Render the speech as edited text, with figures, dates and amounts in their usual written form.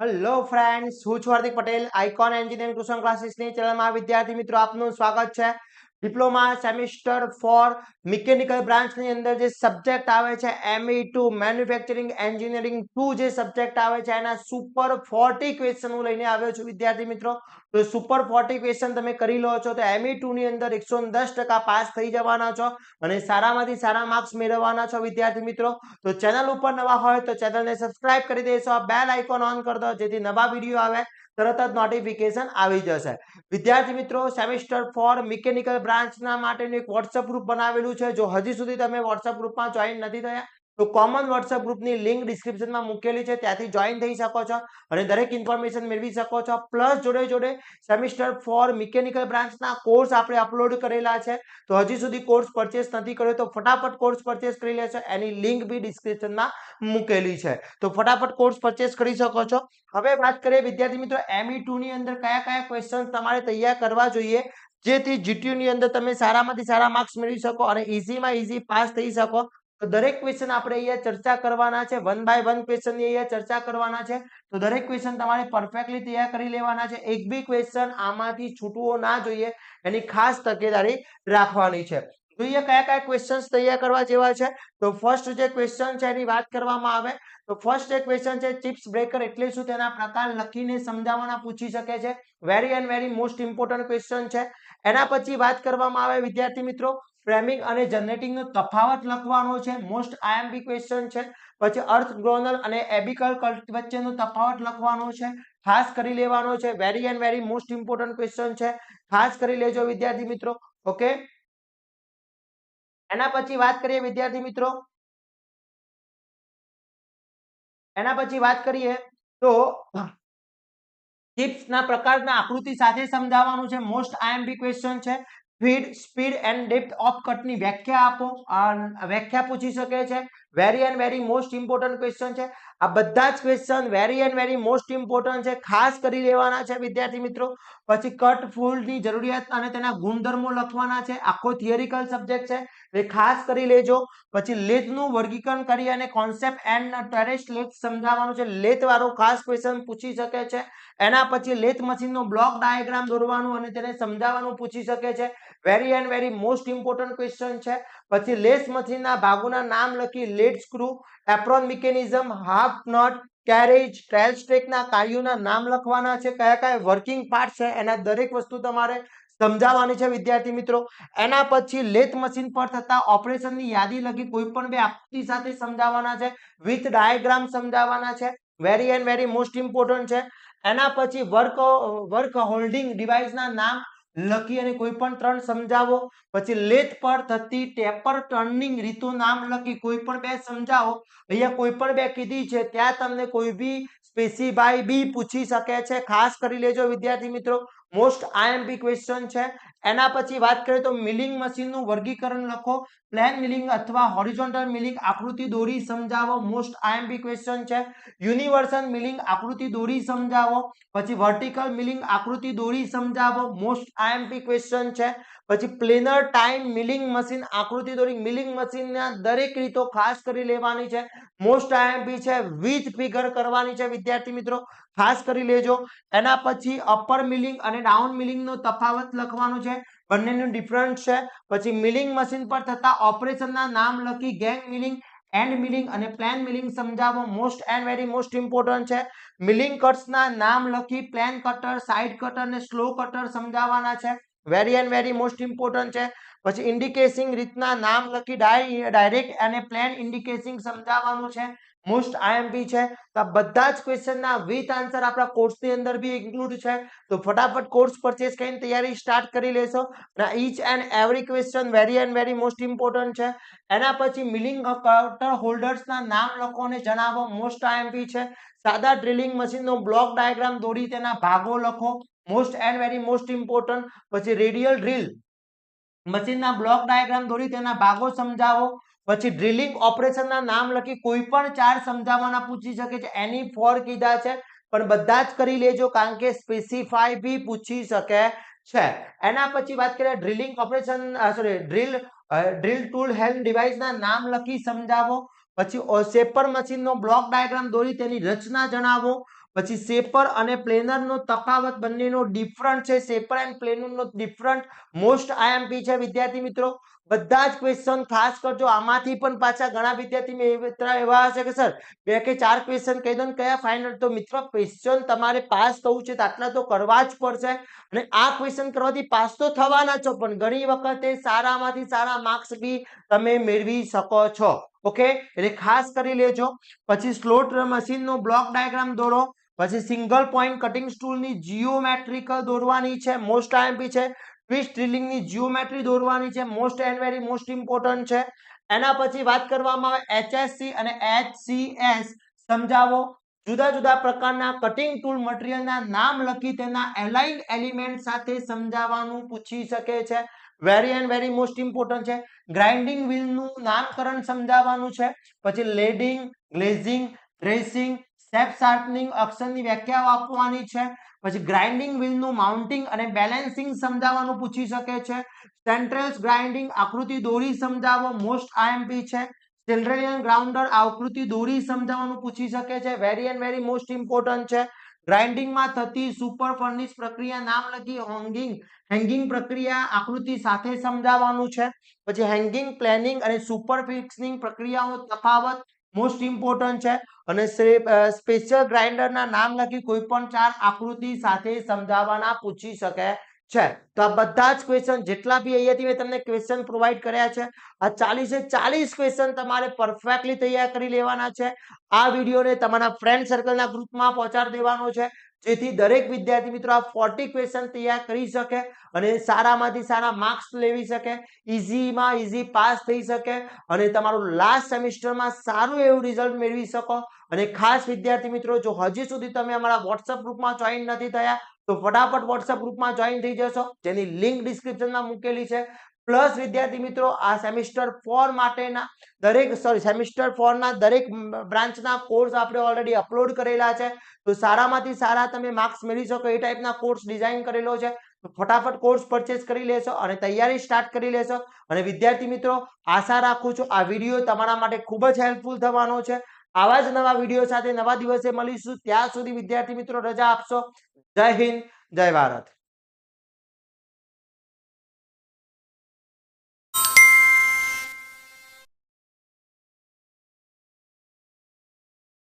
Hello friends, હું છું Hardik Patel. Icon engineering tuition ક્લાસીસની ચેનલમાં વિદ્યાર્થી મિત્રો આપનું સ્વાગત છે. ડિપ્લોમા સેમિસ્ટર 4 મિકેનિકલ બ્રાન્ચની અંદર જે સબ્જેક્ટ આવે છે ME2 મેન્યુફેક્ચરિંગ એન્જિનિયરિંગ 2 જે સબ્જેક્ટ આવે છે એના સુપર 40 ક્વેશ્ચન હું લઈને આવ્યો છું વિદ્યાર્થી મિત્રો. તો સુપર 40 ક્વેશ્ચન તમે કરી લો છો તો ME2 ની અંદર 110% પાસ થઈ જવાના છો અને સારામાંથી સારા માર્ક્સ મેળવવાના છો વિદ્યાર્થી મિત્રો. તો ચેનલ ઉપર નવા હોય તો ચેનલને સબસ્ક્રાઇબ કરી દેશો, બેલ આઇકોન ઓન કરી દો જેથી નવા વિડીયો આવે તરત જ નોટિફિકેશન આવી જશે. વિદ્યાર્થી મિત્રો, સેમિસ્ટર 4 મિકેનિકલ બ્રાન્ચના માટેનું એક વોટ્સએપ ગ્રુપ બનાવેલું છે. જો હજી સુધી તમે વોટ્સએપ ગ્રુપમાં જોઈન નથી થયા તો કોમન વોટ્સએપ ગ્રુપની લિંક ડિસ્ક્રિપ્શનમાં મૂકેલી છે, ત્યાંથી જોઈન થઈ શકો છો અને દરેક ઇન્ફોર્મેશન મેળવી શકો છો. પ્લસ જોડે જોડે સેમિસ્ટર 4 મિકેનિકલ બ્રાન્ચના કોર્સ આપણે અપલોડ કરેલા છે. તો હજી સુધી કોર્સ પરચેસ નથી કર્યો તો ફટાફટ કોર્સ પરચેસ કરી લેશો, એની લિંક બી ડિસ્ક્રિપ્શનમાં મૂકેલી છે. તો ફટાફટ કોર્સ પરચેસ કરી શકો છો. હવે વાત કરીએ વિદ્યાર્થી મિત્રો ME2 ની અંદર કયા કયા ક્વેશ્ચન તમારે તૈયાર કરવા જોઈએ જેથી GTU ની અંદર તમે સારામાંથી સારા માર્ક્સ મેળવી શકો અને ઈઝીમાં ઈઝી પાસ થઈ શકો. તો દરેક ક્વેશ્ચન આપણે અહીંયા ચર્ચા કરવાના છે. વન બાય વન ક્વેશ્ચનની અહીંયા ચર્ચા કરવાના છે. તો દરેક ક્વેશ્ચન તમારે પરફેક્ટલી તૈયાર કરી લેવાના છે. એક બી ક્વેશ્ચન આમાંથી છૂટવો ના જોઈએ, એની ખાસ તકેદારી રાખવાની છે. જોઈએ કયા કયા ક્વેશ્ચન્સ તૈયાર કરવા જેવા છે. તો ફર્સ્ટ જે ક્વેશ્ચન છે એની વાત કરવામાં આવે તો ફર્સ્ટ જે ક્વેશ્ચન છે ચિપ્સ બ્રેકર એટલે શું, તેના પ્રકાર લખીને સમજાવવાના પૂછી શકે છે. Very and very most important question છે. એના પછી વાત કરવામાં આવે વિદ્યાર્થી મિત્રો ફ્રેમિંગ અને જનરેટિંગનો તફાવત લખવાનો છે. મોસ્ટ IMP ક્વેશ્ચન છે. પછી અર્થ ગ્રોનલ અને એબિકલ કલ્ટ વચ્ચેનો તફાવત લખવાનો છે, ખાસ કરી લેવાનો છે. Very and very most important question છે, ખાસ કરી લેજો વિદ્યાર્થી મિત્રો. ઓકે, એના પછી વાત કરીએ વિદ્યાર્થી મિત્રો એના પછી વાત કરીએ તો ચિપ્સના પ્રકારના આકૃતિ સાથે સમજાવવાનું છે. મોસ્ટ IMP ક્વેશ્ચન છે. Feed speed and depth of કટની વ્યાખ્યા આપો, વ્યાખ્યા પૂછી શકે છે. Very and very most important question છે. આ બધા જ question very and very most important છે, ખાસ કરી લેવાના છે વિદ્યાર્થી મિત્રો. પછી કટ ફોલ્ડની જરૂરિયાત અને તેના ગુણધર્મો લખવાના છે. આખો થિયરિકલ સબ્જેક્ટ છે, એ ખાસ કરી લેજો. પછી લેથનું વર્ગીકરણ કરી અને કોન્સેપ્ટ એન્ડ ટેરેસ લેથ સમજાવવાનું છે. લેથ વાળો ખાસ ક્વેશ્ચન પૂછી શકે છે. એના પછી લેથ મશીનનો બ્લોક ડાયાગ્રામ દોરવાનું અને તેને સમજાવવાનું પૂછી શકે છે. Very and very most important question છે. પછી લેથ મશીનના ભાગોના નામ લખી lead screw, apron mechanism, half nut, carriage, tail સ્ટ્રેકના કાર્યોના નામ લખવાના છે. કયા કયા વર્કિંગ પાર્ટ છે એના દરેક વસ્તુ તમારે સમજાવવાની છે વિદ્યાર્થી મિત્રો. એના પછી લેથ મશીન પર થતા ઓપરેશનની યાદી લખી કોઈ પણ બે આકૃતિ સાથે સમજાવવાના છે, વિથ ડાયાગ્રામ સમજાવવાના છે. Very and very most important છે. એના પછી વર્ક હોલ્ડિંગ ડિવાઇસના નામ લખી અને કોઈ પણ ત્રણ સમજાવો. પછી લેથ પર થતી ટેપર ટર્નિંગ રીતો નામ લખી કોઈ પણ બે સમજાવો. અહીંયા કોઈ પણ બે કીધી છે, ત્યાં તમને કોઈ બી સ્પેસિફાઈ બી પૂછી શકે છે, ખાસ કરી લેજો વિદ્યાર્થી મિત્રો. મોસ્ટ IMP ક્વેશ્ચન છે. એના પછી વાત કરીએ તો મિલિંગ મશીનનું વર્ગીકરણ લખો. પ્લેન મિલિંગ અથવા હોરિઝોન્ટલ મિલિંગ આકૃતિ દોરી સમજાવો. મોસ્ટ IMP ક્વેશ્ચન છે. યુનિવર્સલ મિલિંગ આકૃતિ દોરી સમજાવો. પછી વર્ટિકલ મિલિંગ આકૃતિ દોરી સમજાવો. મોસ્ટ IMP ક્વેશ્ચન છે. પછી પ્લેનર ટાઈમ મિલિંગ મશીન આકૃતિ દોરી, મિલિંગ મશીનના દરેક રીતો ખાસ કરી લેવાની છે. મોસ્ટ IMP છે. વિથ ફિગર કરવાની છે વિદ્યાર્થી મિત્રો, ખાસ કરી લેજો. એના પછી અપર મિલિંગ અને ડાઉન મિલિંગનો તફાવત લખવાનો છે, બંનેનું ડિફરન્સ છે. પછી મિલિંગ મશીન પર થતા ઓપરેશનના નામ લખી ગેંગ મિલિંગ, એન્ડ મિલિંગ અને પ્લેન મિલિંગ સમજાવો. Most and very most important છે. મિલિંગ કટ્સના નામ લખી પ્લેન કટર, સાઇડ કટર અને સ્લો કટર સમજાવવાના છે. Very and very most important છે. પછી ઇન્ડિકેશિંગ રીતના નામ લખી ડાયરેક્ટ અને પ્લેન ઇન્ડિકેશિંગ સમજાવવાનું છે. મોસ્ટ IMP છે. તો આ બધા જ ક્વેશ્ચનના વિથ આન્સર આપણા કોર્સની અંદર બી ઇન્ક્લુડ છે. તો ફટાફટ કોર્સ પરચેસ કરીને તૈયારી સ્ટાર્ટ કરી લેશો. અને each and every question very and very most important છે. એના પછી મિલિંગ કટર હોલ્ડર્સના નામ લખો અને જણાવો. મોસ્ટ IMP છે. સાદા ડ્રિલિંગ મશીનનો બ્લોક ડાયાગ્રામ દોરી તેના ભાગો લખો. Most and very most important. પછી રેડિયલ ડ્રિલ મશીનના બ્લોક ડાયાગ્રામ દોરી તેના ભાગો સમજાવો. પછી ડ્રિલિંગ ઓપરેશનના નામ લખી કોઈ પણ ચાર સમજાવવાના પૂછી શકે છે. એની 4 કીધા છે પણ બધા જ કરી લેજો કારણ કે સ્પેસિફાઈ બી પૂછી શકે છે. એના પછી વાત કરીએ drilling operation drill tool hand ડિવાઇસના નામ લખી સમજાવો. પછી શેપર મશીનનો બ્લોક ડાયાગ્રામ દોરી તેની રચના જણાવો. પછી શેપર અને પ્લેનરનો તફાવત બંનેનો ડિફરન્ટ છે, શેપર એન્ડ પ્લેનરનો ડિફરન્ટ મોસ્ટ આઈએમપી છે વિદ્યાર્થી મિત્રો. બધા જ ક્વેશ્ચન ખાસ કરજો. આમાંથી પણ પાછા ઘણા વિદ્યાર્થી મિત્ર એવા હશે કે સર 2 કે 4 ક્વેશ્ચન કહી દો ને કયા ફાઇનલ. તો મિત્રો ક્વેશ્ચન તમારે પાસ થવું છે તો આટલા તો કરવા જ પડશે, અને આ ક્વેશ્ચન કરવાથી પાસ તો થવાના છો, પણ ઘણી વખતે સારામાંથી સારા માર્ક્સ બી તમે મેળવી શકો છો. ઓકે, એટલે ખાસ કરી લેજો. પછી સ્લોટ મશીનનો બ્લોક ડાયાગ્રામ દોરો. પછી સિંગલ પોઈન્ટ કટિંગ ટૂલની જીઓમેટ્રિકલ દોરવાની છે, મોસ્ટ આઈએમપી છે. ટ્વિસ્ટ ડ્રિલિંગની જીઓમેટ્રી દોરવાની છે, most and very most important છે. એના પછી વાત કરવામાં આવે એચએસસી અને એચસીએસ સમજાવો. જુદા જુદા પ્રકારના કટિંગ ટૂલ મટીરિયલના નામ લખી તેના એલાઇન્ડ એલિમેન્ટ સાથે સમજાવવાનું પૂછી શકે છે. Very and very most important છે. ગ્રાઇન્ડિંગ વ્હીલનું નામકરણ સમજાવવાનું છે. પછી લેડિંગ, ગ્લેઝિંગ, ડ્રેસિંગ, સ્ટેપ શાર્પનિંગ અક્ષરની વ્યાખ્યાઓ આપવાની છે. પછી ગ્રાઇન્ડિંગ વ્હીલનું માઉન્ટિંગ અને બેલેન્સિંગ સમજાવવાનું પૂછી શકે છે. સેન્ટ્રલ્સ ગ્રાઇન્ડિંગ આકૃતિ દોરી સમજાવો, મોસ્ટ આઈએમપી છે. સેન્ટ્રલિયન ગ્રાઉન્ડર આકૃતિ દોરી સમજાવવાનું પૂછી શકે છે, very and very most important છે. ગ્રાઇન્ડિંગમાં થતી સુપર ફર્નિશ પ્રક્રિયા નામ લખી હેંગિંગ પ્રક્રિયા આકૃતિ સાથે સમજાવવાનું છે. પછી હેંગિંગ, પ્લેનિંગ અને સુપર ફિક્સિંગ પ્રક્રિયાનો તફાવત મોસ્ટ ઇમ્પોર્ટન્ટ છે. અને સ્પેશિયલ ગ્રાઇન્ડરના નામ લખી કોઈ પણ 4 આકૃતિ સાથે સમજાવવાના પૂછી શકે છે. તો આ બધા જ ક્વેશ્ચન જેટલા બી અહીંયાથી મેં તમને ક્વેશ્ચન પ્રોવાઈડ કર્યા છે, આ 40 ક્વેશ્ચન તમારે પરફેક્ટલી તૈયાર કરી લેવાના છે. આ વિડીયોને તમારા ફ્રેન્ડ સર્કલના ગ્રુપમાં પહોંચાડી દેવાનો છે, જેથી દરેક વિદ્યાર્થી મિત્રો આ 40 ક્વેશ્ચન તૈયાર કરી શકે અને સારામાંથી સારા માર્ક્સ લેવી શકે, ઇઝીમાં ઇઝી પાસ થઈ શકે અને તમારું લાસ્ટ સેમિસ્ટરમાં સારું એવું રિઝલ્ટ મેળવી શકો. અને ખાસ વિદ્યાર્થી મિત્રો, જો હજી સુધી તમે અમારા વોટ્સઅપ ગ્રુપમાં જોઈન નથી થયા તો ફટાફટ વોટ્સઅપ ગ્રુપમાં જોઈન થઈ જશો, જેની લિંક ડિસ્ક્રિપ્શનમાં મૂકેલી છે. પ્લસ વિદ્યાર્થી મિત્રો, આ સેમિસ્ટર 4 માટેના સેમિસ્ટર 4 ના દરેક બ્રાન્ચના કોર્સ આપણે ઓલરેડી અપલોડ કરેલા છે, તો સારામાંથી સારા તમે માર્ક્સ મેળવી શકો એ ટાઈપના કોર્સ ડિઝાઇન કરેલો છે. તો ફટાફટ કોર્સ પરચેસ કરી લેશો અને તૈયારી સ્ટાર્ટ કરી લેશો. અને વિદ્યાર્થી મિત્રો, આશા રાખું છું આ વિડીયો તમારા માટે ખૂબ જ હેલ્પફુલ થવાનો છે. આવા જ નવા વિડીયો સાથે નવા દિવસે મળીશું. ત્યાં સુધી વિદ્યાર્થી મિત્રો રજા આપશો. જય હિન્દ, જય ભારત.